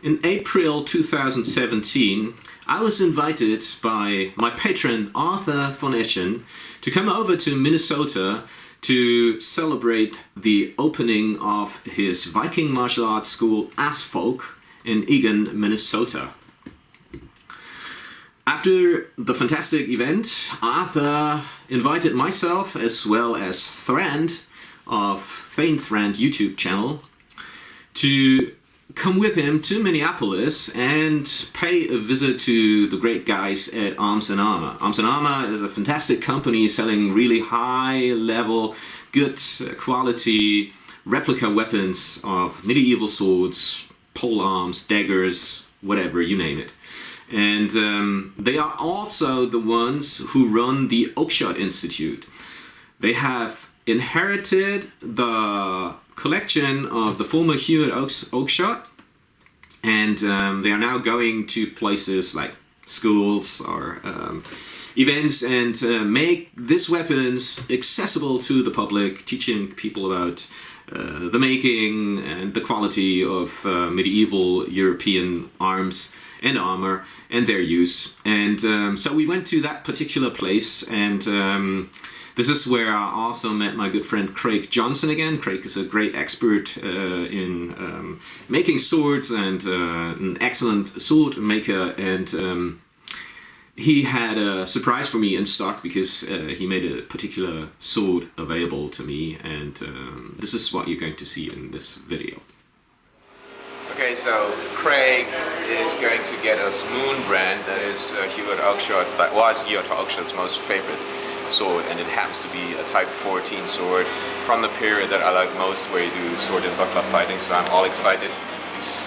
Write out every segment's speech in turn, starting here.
In April 2017, I was invited by my patron Arthur von Eschen to come over to Minnesota to celebrate the opening of his Viking martial arts school Asfolk in Eagan, Minnesota. After the fantastic event, Arthur invited myself as well as Thrand of Thane Thrand YouTube channel to come with him to Minneapolis and pay a visit to the great guys at Arms and Armor. Arms and Armor is a fantastic company selling really high level, good quality replica weapons of medieval swords, pole arms, daggers, whatever, you name it. And they are also the ones who run the Oakshot Institute. They have inherited the collection of the former Hewitt Oakshot, and they are now going to places like schools or events and make these weapons accessible to the public, teaching people about the making and the quality of medieval European arms and armor and their use. And so we went to that particular place, and this is where I also met my good friend Craig Johnson again. Craig is a great expert in making swords and an excellent sword maker, and he had a surprise for me in stock because he made a particular sword available to me, and this is what you're going to see in this video. Okay, so Craig is going to get us Moonbrand. That is Hewitt Oakshot, that was Hewitt Oakshot's most favorite sword, and it happens to be a Type 14 sword from the period that I like most, where you do sword and buckler fighting, so I'm all excited. He's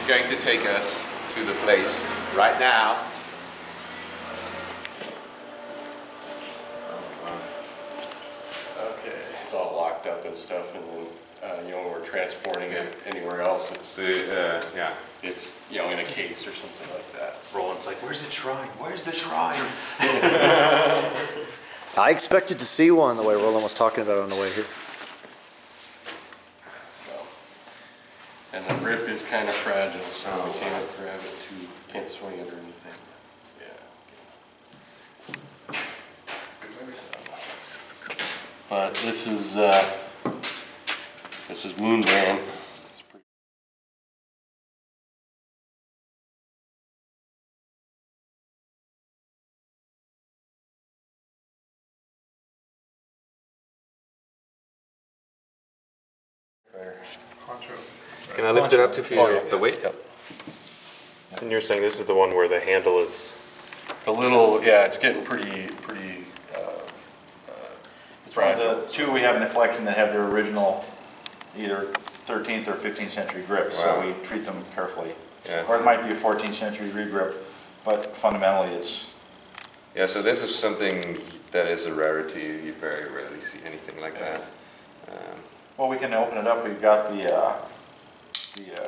going to take us to the place right now. Okay, it's all locked up and stuff, and then you know, when we're transporting it anywhere else, it's Yeah. it's, you know, in a case or something like that. Roland's like, "Where's the shrine? Where's the shrine?" I expected to see one the way Roland was talking about it on the way here. So, and the grip is kind of fragile, so we can't grab it too, can't swing it or anything. Yeah. But this is Moonbrand. Can I lift it up to feel the weight? Yep. And you're saying this is the one where the handle is... It's a little, yeah, it's getting pretty It's one of fragile. the two we have in the collection that have their original either 13th or 15th century grips, so we treat them carefully. Yes. Or it might be a 14th century regrip, but fundamentally it's... Yeah, so this is something that is a rarity. You very rarely see anything like that. Well, we can open it up. We've got the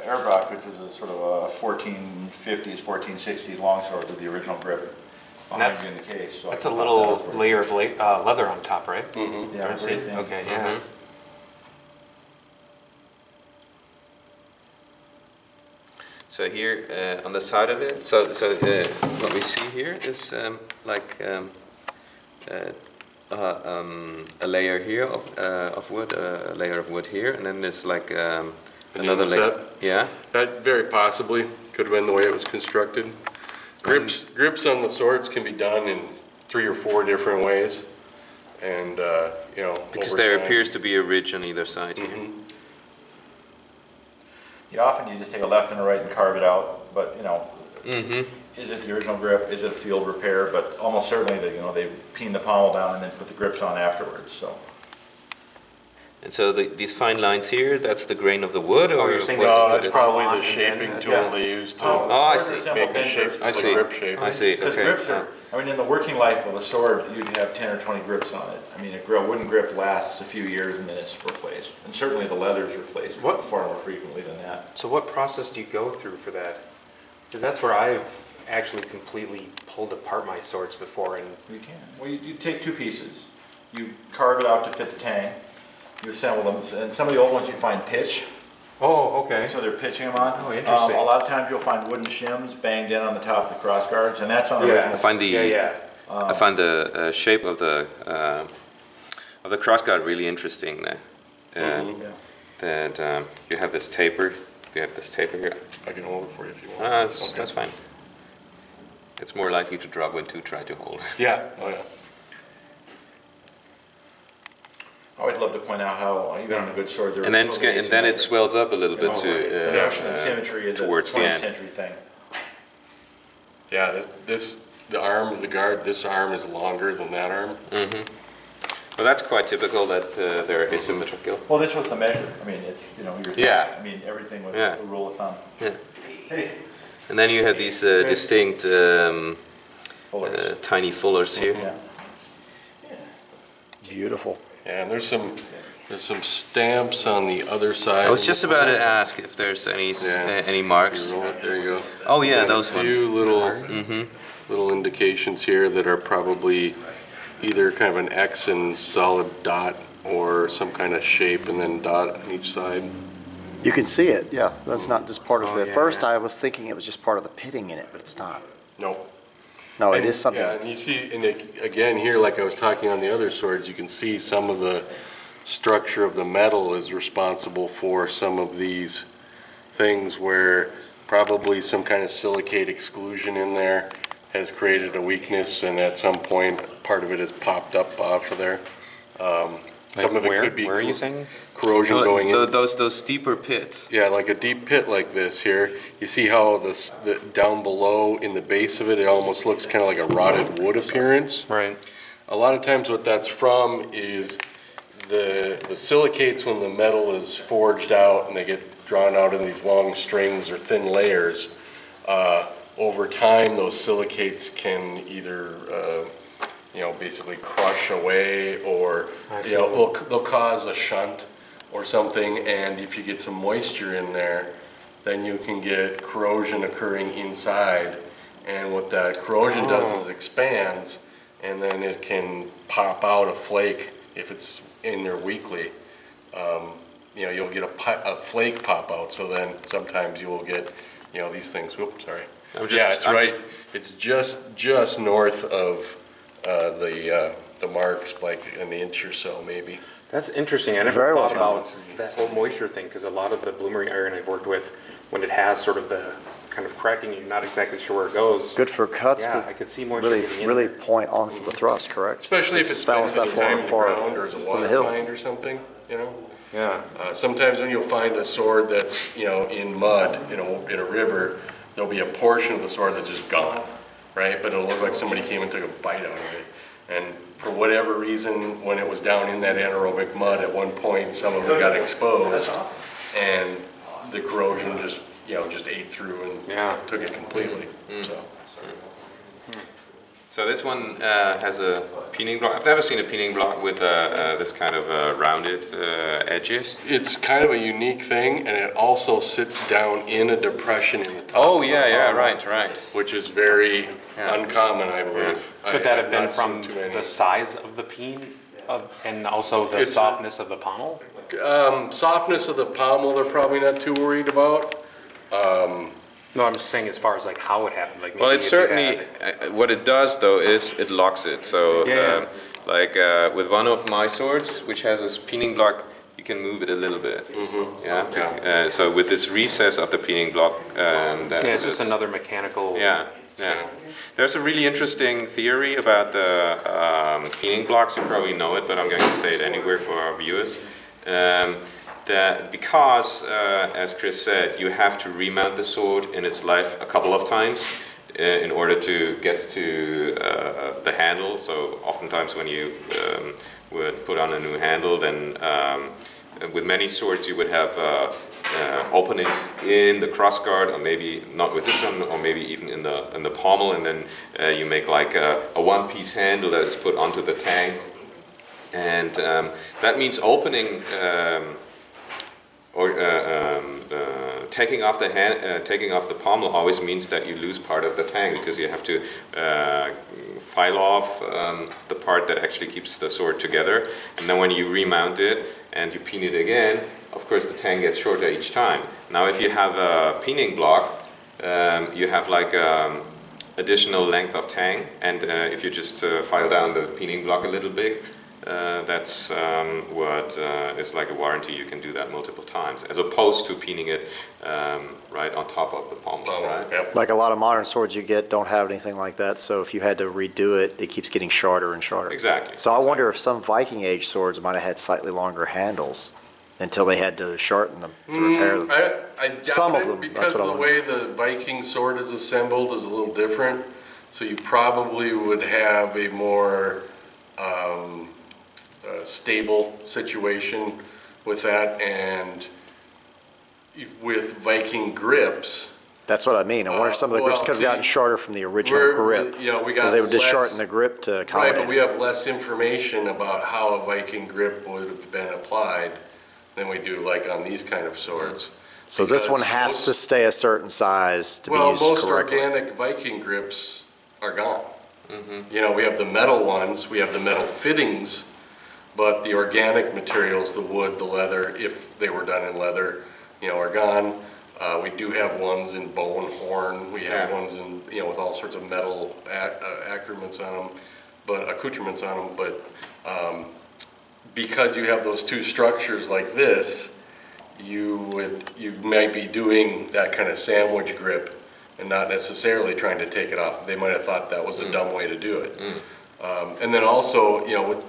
Airbrock, which is a sort of a 1450s, 1460s longsword with the original grip behind you in the case. So That's a little layer of leather on top, right? Mm-hmm. Yeah, very thin. Okay, yeah. So here on the side of it, so what we see here is like a layer here of wood, a layer of wood here, and then there's like another layer. Yeah. That very possibly could have been the way it was constructed. Grips on the swords can be done in 3 or 4 different ways, and you know, Because over there time. appears to be a ridge on either side here. Mhm. Often you just take a left and a right and carve it out, but you know, Mm-hmm. is it the original grip? Is it a field repair? But almost certainly they peen the pommel down and then put the grips on afterwards. So. And so these fine lines here, that's the grain of the wood, or you're saying what- No, what that's is- probably on the and shaping then- tool yeah. they use to I Sword see. assembled make the shape, benders. I the see. grip shape. I see. Because Okay. grips are, I mean, in the working life of a sword, you'd have 10 or 20 grips on it. I mean, a wooden grip lasts a few years and then it's replaced. And certainly the leather's replaced far more frequently than that. So what process do you go through for that? Because that's where I've actually completely pulled apart my swords before, and You can. Well, you take 2 pieces. You carve it out to fit the tang. You assemble them. And some of the old ones you find pitch. Oh, okay. So they're pitching them on. Oh, interesting. A lot of times you'll find wooden shims banged in on the top of the cross guards, and that's on the Yeah. original. I find the Yeah. I find the shape of the crossguard really interesting there. That you have this taper. You have this taper here. I can hold it for you if you want. That's fine. It's more likely to drop when two try to hold. Yeah, oh yeah. I always love to point out how, even on a good sword, they're And then totally and then it asymmetric. swells up a little bit The notion of to symmetry is a towards the 20th end. century thing. Yeah, the arm of the guard, this arm is longer than that arm. Well, that's quite typical that they're asymmetrical. Well, this was the measure. I mean, it's, you know, your thumb. Yeah. I mean, everything was Yeah. a rule of thumb. Yeah. Hey, And then you have these distinct fullers. tiny fullers here. Yeah. Beautiful. Yeah, and there's some stamps on the other side. I was just about to ask if there's any marks. There you go. Oh yeah, And those a ones. few little indications here that are probably either kind of an X and solid dot or some kind of shape and then dot on each side. You can see it, yeah. That's not just part of Oh, the, yeah, first yeah. I was thinking it was just part of the pitting in it, but it's not. No. No, it And- is something. Yeah, and you see, and again, here, like I was talking on the other swords, you can see some of the structure of the metal is responsible for some of these things where probably some kind of silicate exclusion in there has created a weakness, and at some point, part of it has popped up off of there. Some of it could be Where are you saying? corrosion going in. Those deeper pits. Yeah, like a deep pit like this here, you see how the down below in the base of it, it almost looks kind of like a rotted wood appearance. Right. A lot of times what that's from is the silicates, when the metal is forged out and they get drawn out in these long strings or thin layers, over time those silicates can either basically crush away, or they'll cause a shunt or something, and if you get some moisture in there, then you can get corrosion occurring inside, and what that corrosion does is expands, and then it can pop out a flake if it's in there weakly. You'll get a flake pop out, so then sometimes you will get, these things. Whoops, sorry. It's right. It's just north of the marks, like an inch or so, maybe. That's interesting. I never Very well thought about balanced. that whole moisture thing, because a lot of the bloomery iron I've worked with, when it has sort of the kind of cracking, you're not exactly sure where it goes. Good for cuts, Yeah, but I could see moisture really, getting in really there. point on for the thrust, correct? Especially if it's spells spent that any time in the far ground or as a from water the hilt. find or something, Yeah. Sometimes when you'll find a sword that's, in mud, in a river, there'll be a portion of the sword that's just gone, right? But it'll look like somebody came and took a bite out of it. And for whatever reason, when it was down in that anaerobic mud, at one point, some of it got exposed, and the corrosion just ate through and took it completely, so. So this one has a peening block. I've never seen a peening block with this kind of rounded edges. It's kind of a unique thing, and it also sits down in a depression in the top. Oh of the yeah, pommel, right. Which is very uncommon, I believe. Could that have I've been not seen from too many. the size of the peen and also the It's- softness of the pommel? Softness of the pommel, they're probably not too worried about. No, I'm just saying as far as like how it happened. Like Well, maybe it if you certainly had- what it does though is it locks it. So Yeah. like with one of my swords, which has a peening block, you can move it a little bit. Yeah. So with this recess of the peening block, that Yeah, it's is- just another mechanical. Yeah. There's a really interesting theory about the peening blocks. You probably know it, but I'm going to say it anywhere for our viewers. That because, as Chris said, you have to remount the sword in its life a couple of times in order to get to the handle. So oftentimes when you would put on a new handle, then with many swords you would have openings in the crossguard, or maybe not with this one, or maybe even in the pommel, and then you make like a one-piece handle that is put onto the tang, and that means opening or taking off the pommel always means that you lose part of the tang, because you have to file off the part that actually keeps the sword together, and then when you remount it and you peen it again, of course the tang gets shorter each time. Now if you have a peening block, you have like additional length of tang, and if you just file down the peening block a little bit, that's what is like a warranty. You can do that multiple times, as opposed to peening it right on top of the pommel, right? Yep. Like a lot of modern swords you get don't have anything like that, so if you had to redo it, it keeps getting shorter and shorter. Exactly. So I wonder if some Viking Age swords might have had slightly longer handles until they had to shorten them to repair them. I doubt Some of it, them, because that's what I the way the Viking sword is assembled is a little different. So you probably would have a more stable situation with that, and with Viking grips. That's what I mean. I wonder if some of the grips well, could have see, gotten shorter from the original grip. You know, we got Because they would just less- shorten the grip to Right, accommodate but we it. have less information about how a Viking grip would have been applied than we do like on these kind of swords. So this one Because has most- to stay a certain size to be Well, used most correctly. organic Viking grips are gone. You know, we have the metal ones, we have the metal fittings, but the organic materials, the wood, the leather, if they were done in leather, you know, are gone. We do have ones in bone, horn, we have Yeah. ones in, you know, with all sorts of metal accoutrements on them, but because you have those two structures like this, you might be doing that kind of sandwich grip and not necessarily trying to take it off. They might have thought that was a dumb way to do it. And then also, you know,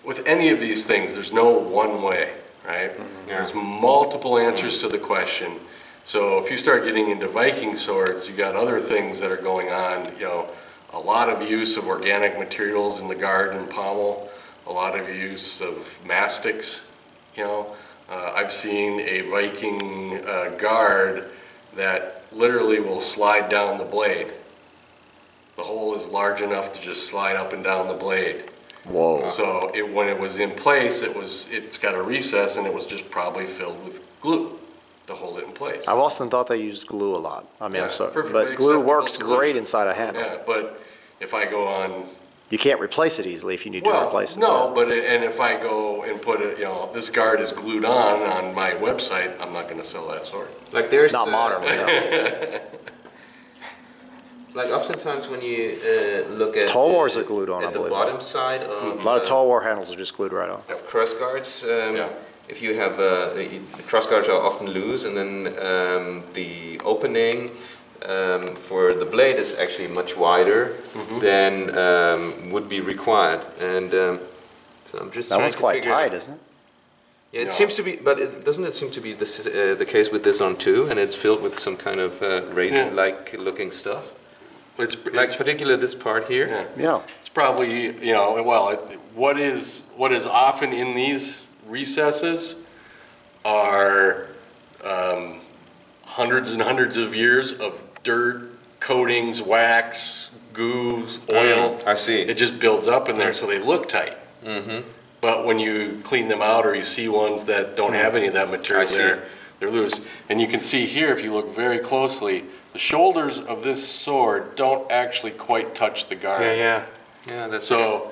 with any of these things, there's no one way, right? There's multiple answers to the question. So if you start getting into Viking swords, you got other things that are going on, you know, a lot of use of organic materials in the guard and pommel, a lot of use of mastics, you know. I've seen a Viking guard that literally will slide down the blade. The hole is large enough to just slide up and down the blade. Whoa. So when it was in place, it's got a recess, and it was just probably filled with glue to hold it in place. I've often thought they used glue a lot. I mean, Yeah, I'm sorry, perfectly but glue acceptable works great solution. inside a handle. Yeah, but if I go on, You can't replace it easily if you need to well, replace it. no, but and if I go and put it, you know, this guard is glued on my website, I'm not going to sell that sword. Like there's Not modernly, no. like oftentimes when you look at Tall wars are glued on, I at the believe. bottom side of A lot of tall war handles are just glued right on. of cross guards, Yeah. if you have the cross guards are often loose, and then the opening for the blade is actually much wider than would be required, and so I'm just That trying one's to quite figure tight, out. isn't it? Yeah, it No. seems to be, but doesn't it seem to be the case with this one too? And it's filled with some kind of razor-like looking stuff. It's Like particularly this part here. yeah. Yeah. It's probably, you know, well, what is often in these recesses are hundreds and hundreds of years of dirt, coatings, wax, goo, oil. I see. It just builds up in there, so they look tight. But when you clean them out, or you see ones that don't have any of that material I see. there, they're loose. And you can see here, if you look very closely, the shoulders of this sword don't actually quite touch the guard. Yeah, that's true. So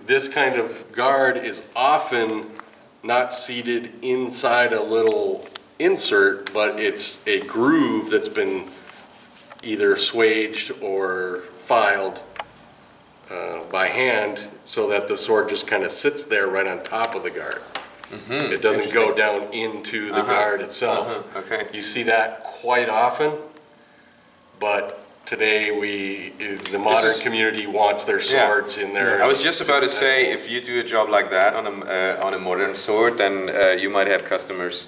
this kind of guard is often not seated inside a little insert, but it's a groove that's been either swaged or filed by hand, so that the sword just kind of sits there right on top of the guard. It doesn't go down into the guard itself. Okay. You see that quite often, but today the modern is- community wants their Yeah. swords in there. I was just about to say, if you do a job like that on a modern sword, then you might have customers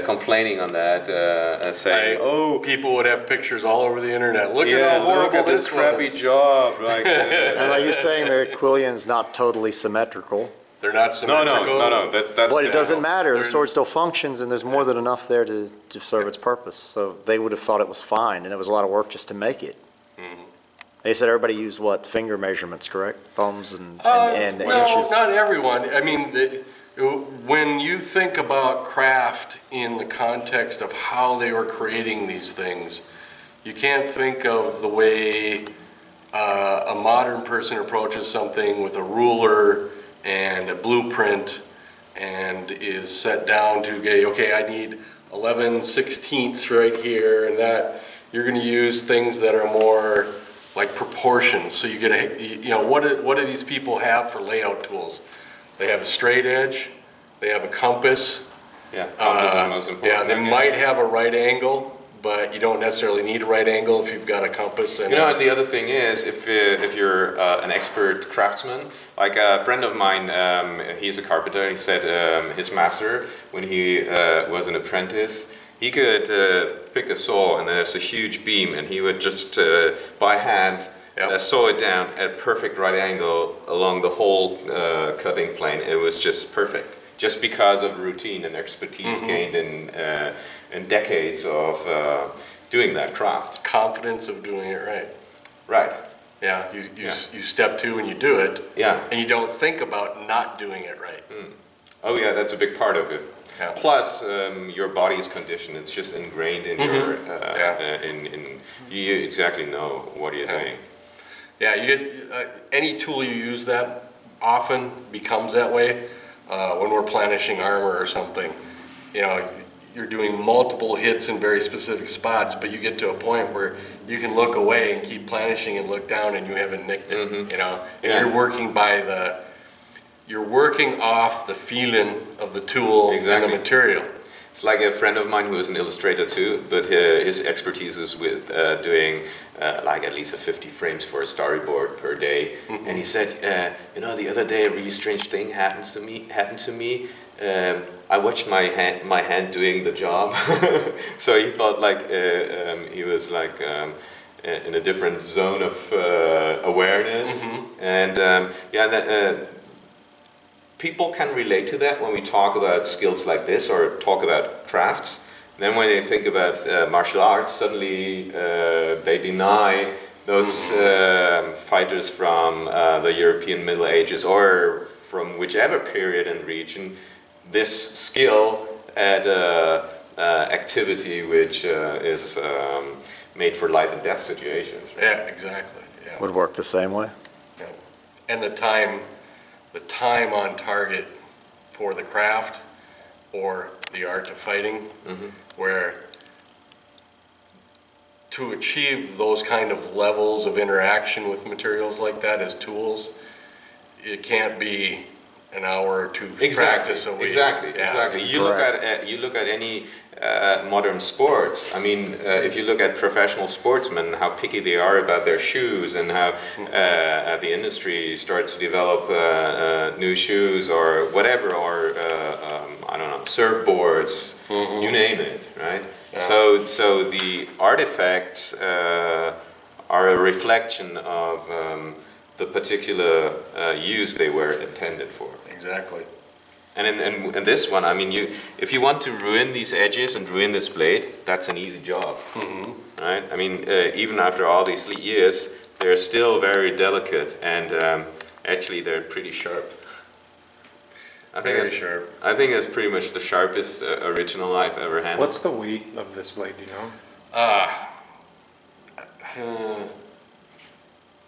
complaining on that, saying, "Oh, People would have pictures all over the internet. Look yeah, at how horrible look at this crappy was. job." Like, And like you're saying, the Quillion's not totally symmetrical. They're not no, symmetrical. no, that's. But it doesn't matter, the They're- sword still functions, and there's more than enough there to serve its purpose. So they would have thought it was fine, and it was a lot of work just to make it. They said everybody used what, finger measurements, correct? Thumbs and Well, inches? not everyone. I mean, when you think about craft in the context of how they were creating these things, you can't think of the way a modern person approaches something with a ruler and a blueprint and is set down to, okay, I need 11/16 right here, and that, you're gonna use things that are more like proportions. So you get what do these people have for layout tools? They have a straight edge, they have a compass. Yeah, compass is the most important. Yeah, they might have a right angle, but you don't necessarily need a right angle if you've got a compass. And and the other thing is, if you're an expert craftsman, like a friend of mine, he's a carpenter. He said his master, when he was an apprentice, he could pick a saw and there's a huge beam, and he would just by hand saw it down at perfect right angle along the whole cutting plane. It was just perfect, just because of routine and expertise gained in decades of doing that craft. Confidence of doing it right. Right. Yeah, you step two and you do it. Yeah. And you don't think about not doing it right. Oh yeah, that's a big part of it. Yeah. Plus, your body's condition, it's just ingrained in your, you exactly know what you're doing. Yeah, you get, any tool you use that often becomes that way. When we're planishing armor or something, you're doing multiple hits in very specific spots, but you get to a point where you can look away and keep planishing and look down and you haven't nicked it, and you're working off the feeling of the tool and the material. It's like a friend of mine who is an illustrator too, but his expertise is with doing like at least 50 frames for a storyboard per day. And he said, the other day a really strange thing happened to me. I watched my hand doing the job. So he felt like he was like in a different zone of awareness. And people can relate to that when we talk about skills like this or talk about crafts. Then when they think about martial arts, suddenly they deny those fighters from the European Middle Ages or from whichever period and region this skill at activity which is made for life and death situations. Right? Yeah, exactly. Yeah. Would work the same way. Yeah. And the time on target for the craft or the art of fighting, where to achieve those kind of levels of interaction with materials like that as tools, it can't be an hour or two practice a week. Exactly. You look at any modern sports. I mean, if you look at professional sportsmen, how picky they are about their shoes, and how the industry starts to develop new shoes or whatever, or I don't know, surfboards, you name it, right? Yeah. So the artifacts are a reflection of the particular use they were intended for. Exactly. And in this one, I mean, if you want to ruin these edges and ruin this blade, that's an easy job, right? I mean, even after all these years, they're still very delicate, and actually they're pretty sharp. I think it's pretty much the sharpest original I've ever handled. What's the weight of this blade, do you know?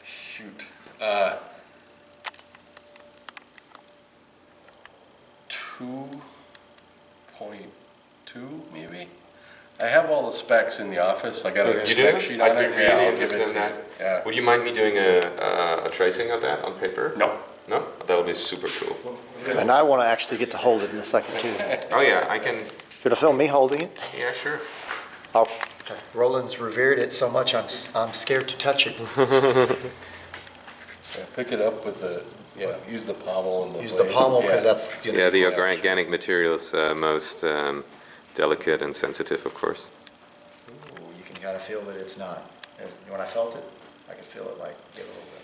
Shoot. 2.2 maybe? I have all the specs in the office. I got a spec sheet on it. I'd be really interested in that. Yeah. Would you mind me doing a tracing of that on paper? No. No? That would be super cool. And I want to actually get to hold it in a second too. Oh yeah, I can. Should I film me holding it? Yeah, sure. Oh. Roland's revered it so much, I'm scared to touch it. Yeah, pick it up with use the pommel and the Use blade. the pommel because that's the Organic material is most delicate and sensitive, of course. Ooh, you can kind of feel that it's not. When I felt it, I could feel it like give a little bit.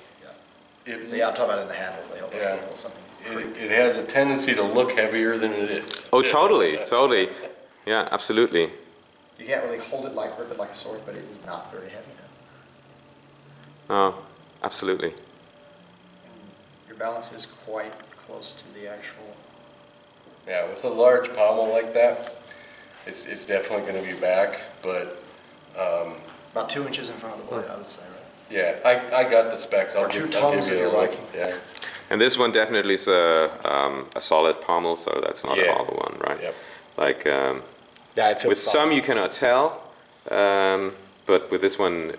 Yeah. I'm talking about in the handle. They help feel something. It has a tendency to look heavier than it is. Oh, totally. Yeah, absolutely. You can't really hold it like, grip it like a sword, but it is not very heavy now. Oh, absolutely. Your balance is quite close to the actual. Yeah, with a large pommel like that, it's definitely going to be back, but About 2 inches in front of the blade, I would say, right? yeah, I got the specs. Or 2 tongues if you're liking. Yeah. And this one definitely is a solid pommel, so that's not a Yeah. hollow one, right? Yep. Like Yeah, it feels with solid. some you cannot tell, but with this one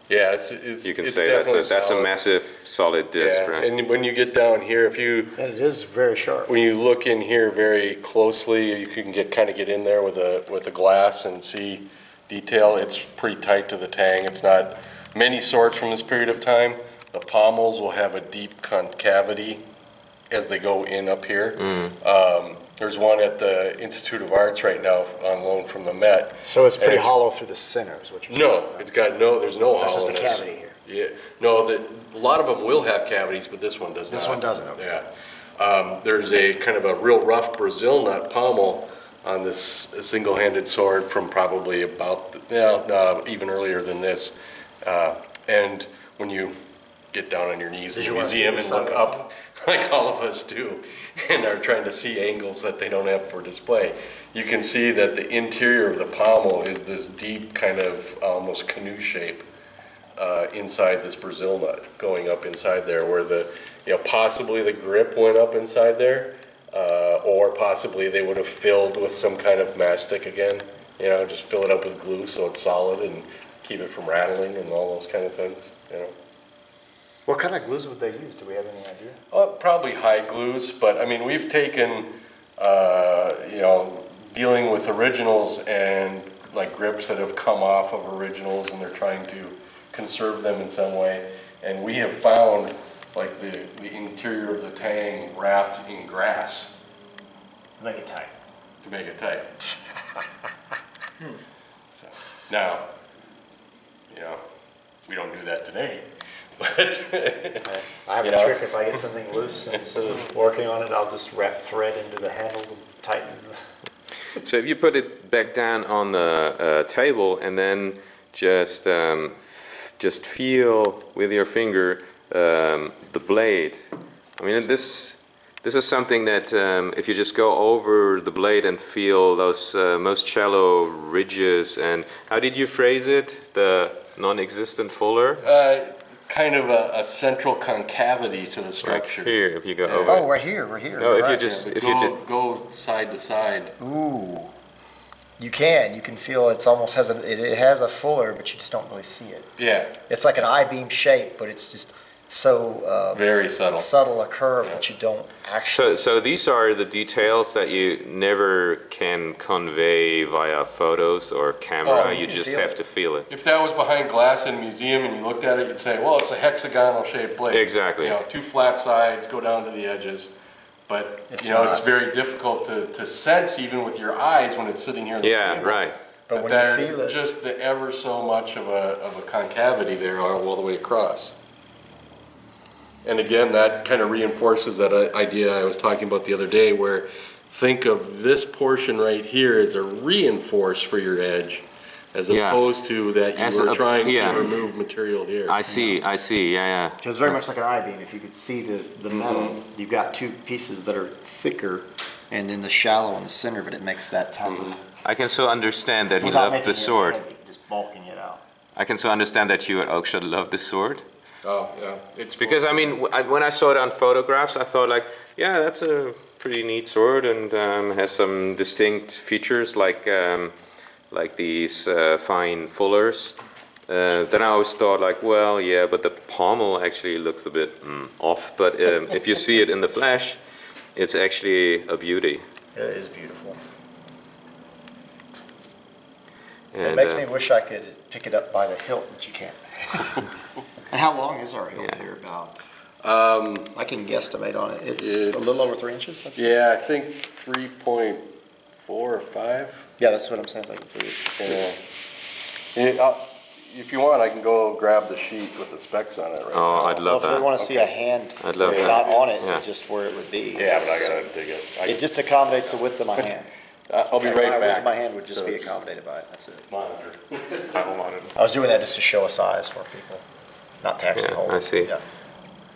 Yeah, it's you can it's say definitely that's a solid. massive solid disc, Yeah, right? and when you get down here, And it is very sharp. when you look in here very closely, you can kind of get in there with a glass and see detail. It's pretty tight to the tang. It's not many swords from this period of time. The pommels will have a deep concavity as they go in up here. There's one at the Institute of Arts right now on loan from the Met. So it's pretty And hollow through the center is what you're saying? No, it's got there's no That's just a hollowness. cavity here. Yeah, no, a lot of them will have cavities, but this one does not. This one doesn't, okay. Yeah. There's a kind of a real rough Brazil nut pommel on this single-handed sword from probably about, even earlier than this. And when you get down on your knees in Did the you wanna see museum the and look sun? up, like all of us do, and are trying to see angles that they don't have for display, you can see that the interior of the pommel is this deep kind of almost canoe shape inside this Brazil nut, going up inside there, where possibly the grip went up inside there, or possibly they would have filled with some kind of mastic again, just fill it up with glue so it's solid and keep it from rattling and all those kind of things, What kind of glues would they use? Do we have any idea? Probably high glues, but I mean, we've taken, dealing with originals and like grips that have come off of originals and they're trying to conserve them in some way. And we have found like the interior of the tang wrapped in grass Make it tight. to make it tight. So, now, we don't do that today, but I have You a know? trick, if I get something loose, instead of working on it, I'll just wrap thread into the handle to tighten the... So if you put it back down on the table and then just feel with your finger the blade. I mean, this is something that if you just go over the blade and feel those most shallow ridges and how did you phrase it? The non-existent fuller? kind of a central concavity to the Right structure. here, if you go over Oh, it. right here, right here. No, if you right. just, But if you just, go side to side. Ooh. You can feel it's almost it has a fuller, but you just don't really see it. Yeah, It's like an I-beam shape, but it's just so very subtle. subtle a curve that you don't actually... so these are the details that you never can convey via photos or camera, Oh, you you can just feel have it. to feel it. If that was behind glass in a museum and you looked at it, you'd say, well, it's a hexagonal shaped blade. Exactly. Two flat sides, go down to the edges. But, It's it's not. very difficult to sense even with your eyes when it's sitting here on the Yeah, table. right. But But when you there's feel it... just the ever so much of a concavity there all the way across. And again, that kind of reinforces that idea I was talking about the other day, where think of this portion right here as a reinforce for your edge, as Yeah. opposed to that As you were a- trying yeah. to remove material here. I see, yeah. Because very much like an I-beam, if you could see the metal, you've got two pieces that are thicker, and then the shallow in the center, but it makes that type of... I can so understand that you Without love making the it sword. heavy, just bulking it out. I can so understand that you also love the sword. Oh, yeah. It's Because, I mean, when I saw it on photographs, I thought like, yeah, that's a pretty neat sword and has some distinct features like these fine fullers. Then I always thought like, well, yeah, but the pommel actually looks a bit off. But if you see it in the flesh, it's actually a beauty. It is beautiful. It And, makes me wish I could pick it up by the hilt, but you can't. And how long is our hilt Yeah. here about? Um, I can guesstimate on it. It's a It's- little over 3 inches? That's yeah, I think 3.4 or 5. Yeah, that's what I'm saying. It's like 3. If you want, I can go grab the sheet with the specs on it right Oh, now. I'd Well, love if they that. want to see a hand, I'd love that. not on it, Yeah. just where it would be. Yeah, but I gotta dig it. It just accommodates the width of my hand. I'll be And right my width back. of my hand would just So be it's accommodated by it. That's it. Monitor. I was doing that just to show a size for people, not to actually Yeah, hold I it. see. Yeah.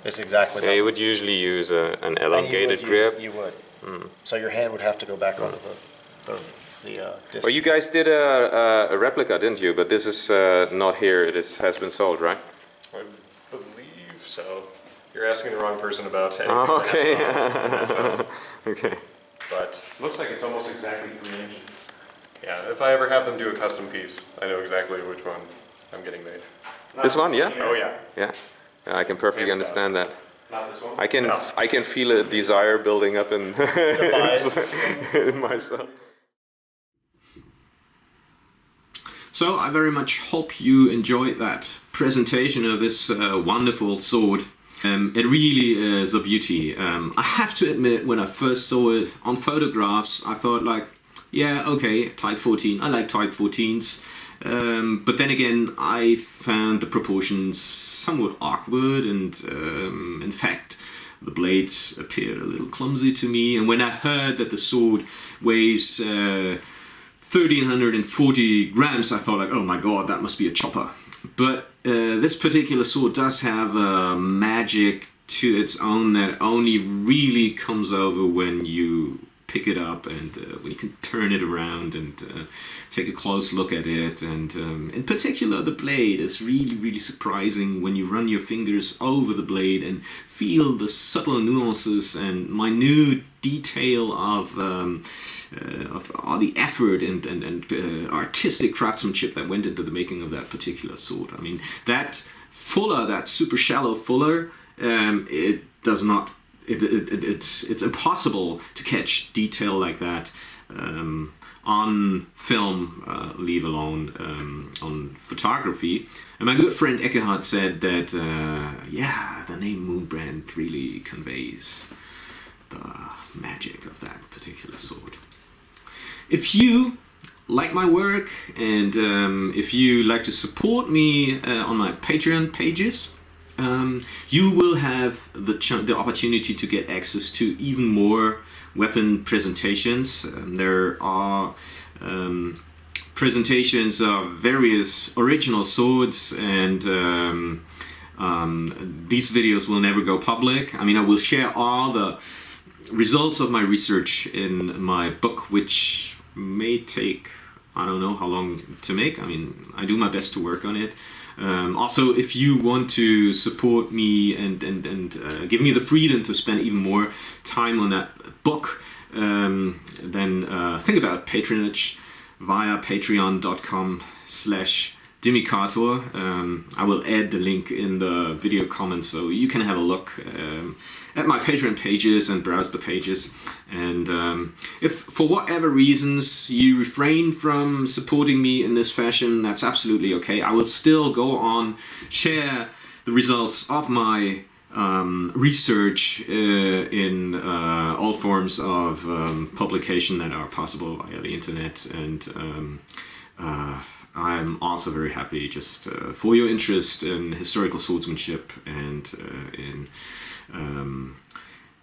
It's exactly Yeah, that. you would usually use an And you elongated would use- grip. You would. So your hand would have to go back onto the disc. Well, you guys did a replica, didn't you? But this is not here. Has been sold, right? I believe so. You're asking the wrong person about anything. Oh, okay. Okay. But Looks like it's almost exactly 3 inches. yeah, if I ever have them do a custom piece, I know exactly which one I'm getting made. This one, yeah? Oh yeah. Yeah. Yeah, I can perfectly Hands down. understand that. Not this one? No. I can feel a desire building up in, in myself. So I very much hope you enjoyed that presentation of this wonderful sword. It really is a beauty. I have to admit, when I first saw it on photographs, I thought like, yeah, okay, Type 14. I like Type 14s. But then again, I found the proportions somewhat awkward, and in fact, the blade appeared a little clumsy to me. And when I heard that the sword weighs 1,340 grams, I thought like, oh my god, that must be a chopper. But this particular sword does have a magic to its own that only really comes over when you pick it up and when you can turn it around and take a close look at it. And in particular, the blade is really surprising when you run your fingers over the blade and feel the subtle nuances and minute detail of all the effort and artistic craftsmanship that went into the making of that particular sword. I mean, that fuller, that super shallow fuller, it does not. It's impossible to catch detail like that on film, leave alone on photography. And my good friend Eckhart said that, yeah, the name Moonbrand really conveys the magic of that particular sword. If you like my work and if you like to support me on my Patreon pages, you will have the opportunity to get access to even more weapon presentations. There are presentations of various original swords, and these videos will never go public. I mean, I will share all the results of my research in my book, which may take, I don't know how long to make. I mean, I do my best to work on it. Also, if you want to support me and give me the freedom to spend even more time on that book, then think about patronage via patreon.com/Dimicator. I will add the link in the video comments so you can have a look at my Patreon pages and browse the pages. And if for whatever reasons you refrain from supporting me in this fashion, that's absolutely okay. I will still go on, share the results of my research in all forms of publication that are possible via the internet. And I'm also very happy just for your interest in historical swordsmanship and in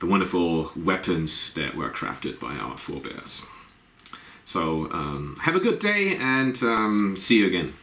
the wonderful weapons that were crafted by our forebears. So have a good day and see you again.